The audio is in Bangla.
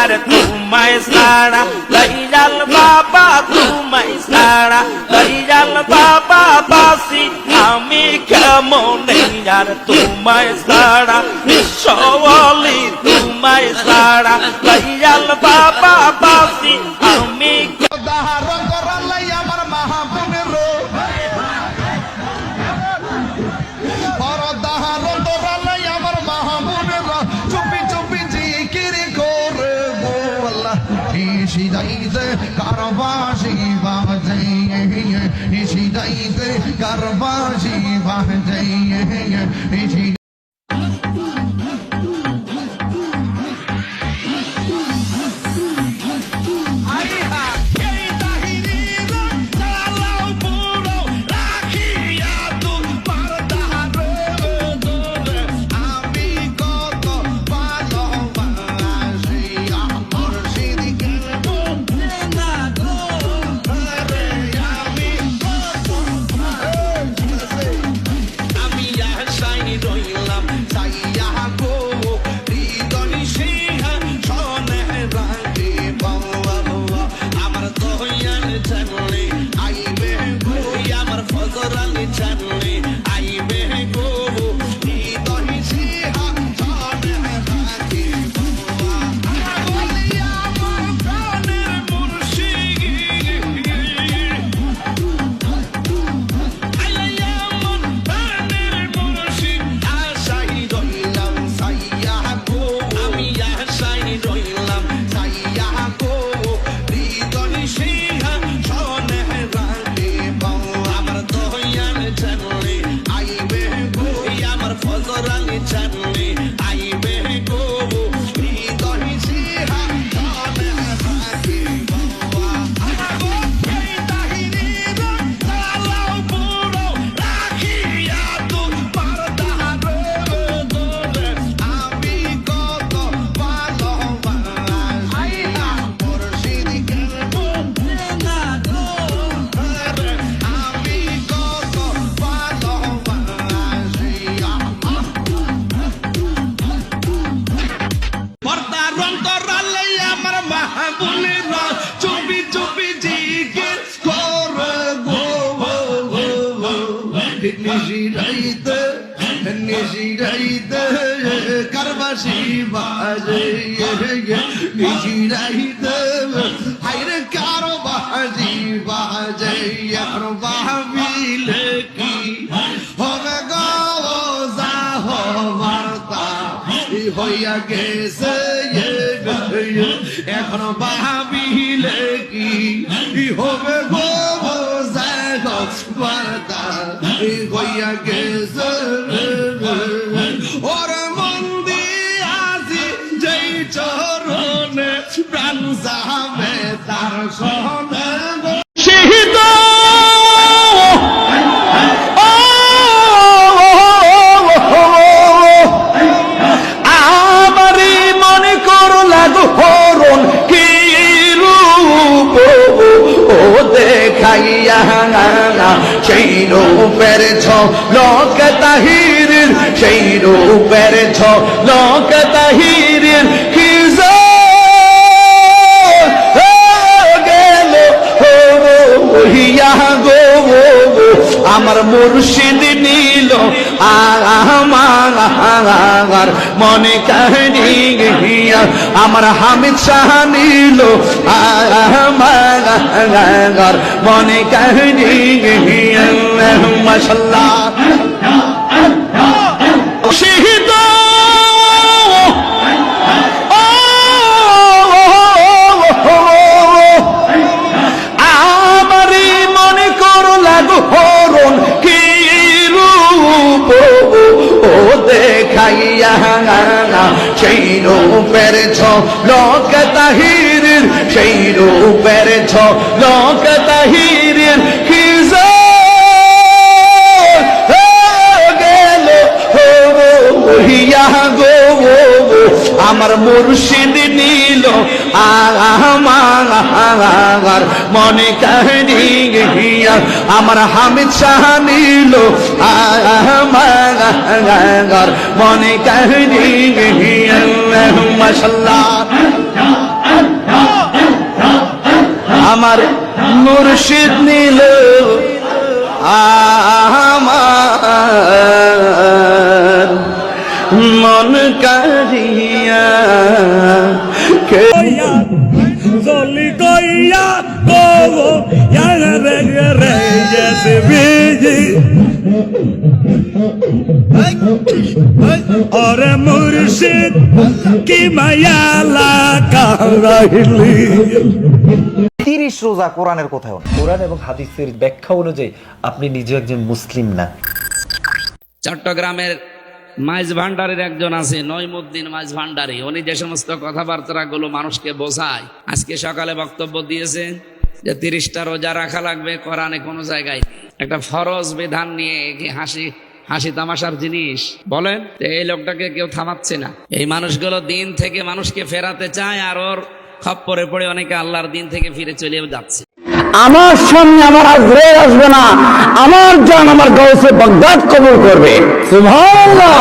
আর তোমায় ছাড়া দয়াল বাবা তোমায় ছাড়া দয়াল বাবা বাসি আমি কেমনে আর তোমায় ছাড়া বিশ্বলি তোমায় ছাড়া দয়াল বাবা বাসি আমি উদাহরণ করালাই আমার মাহবুবের উদাহরণ করালাই আমার মাহবুবের চুপি চুপি জিকির করে গো আল্লাহ নিশি যাইতে কারবাসি বাজে নিশি যাইতে কারবাসি বাজে নিশি কারবাসি বাজে নিশিরাইতে হাইরে কারবাসি বাজে এখন ভাবিলে কি হবে গো যা হবার তা হইয়া গেছে এখন ভাবিলে কি হবে গো যা হবার তা হইয়া গেছে ওরে মন্দি আজি যেই চরণে প্রাণ যাবে তার সনে শহীদ আমারই মনে করো লাগো হরণ কি রূপ ও দেখাইয়া সেই রূপের ঝলক তাহিরের সেই রূপের ঝলক তাহিরের কি গেল হইয়া গো আমার মুর্শিদ নিল আমার মনে কাহিনী গিয়া আমার হামিদ শাহ নিল আমার মনে কাহিনী গিয়া মাশাআল্লাহ শহীদ আমারই মনে করো লাগো হরণ কি রূপ ও দেখাইয়া সেই রূপের ঝলক তাহিরের সেই রূপের ঝলক তাহিরের কি আমার মুর্শিদ নিল আমার মনে কাহিনী গিয়া আমার হামিদ শাহ নিল আমার মনে কাহিনী গিয়া মাশাআল্লাহ আমার মুর্শিদ নিল আমার মন কারিয়া Zoli goya gogo ya re re ya se biji Ore murshid ki maya la kahraili 30 রোজা কোরআনের কোথাও নেই। কোরআন এবং হাদিসের ব্যাখ্যা অনুযায়ী আপনি নিজে একজন মুসলিম না। চট্টগ্রামের মাইজ ভান্ডারের একজন আছে নইমুদ্দিন মাইজ ভান্ডারী, উনি যে সমস্ত কথাবার্তা গুলো মানুষকে বোঝায়, আজকে সকালে বক্তব্য দিয়েছেন যে 30টা রোজা রাখা লাগবে, কোরআনে কোনো জায়গায় একটা ফরজ বিধান নিয়ে কি হাসি তামাশার জিনিস বলেন। এই লোকটাকে কেউ থামাচ্ছে না। এই মানুষগুলো দিন থেকে মানুষকে ফেরাতে চায়, আর ওর খপ্পরে পড়ে অনেকে আল্লাহর দিন থেকে ফিরে চলেও যাচ্ছে। আমার সামনে আমার আজরাইল আসবে না, আমার জান আমার গাউসে বাগদাদ কবুল করবে। সুবহানাল্লাহ।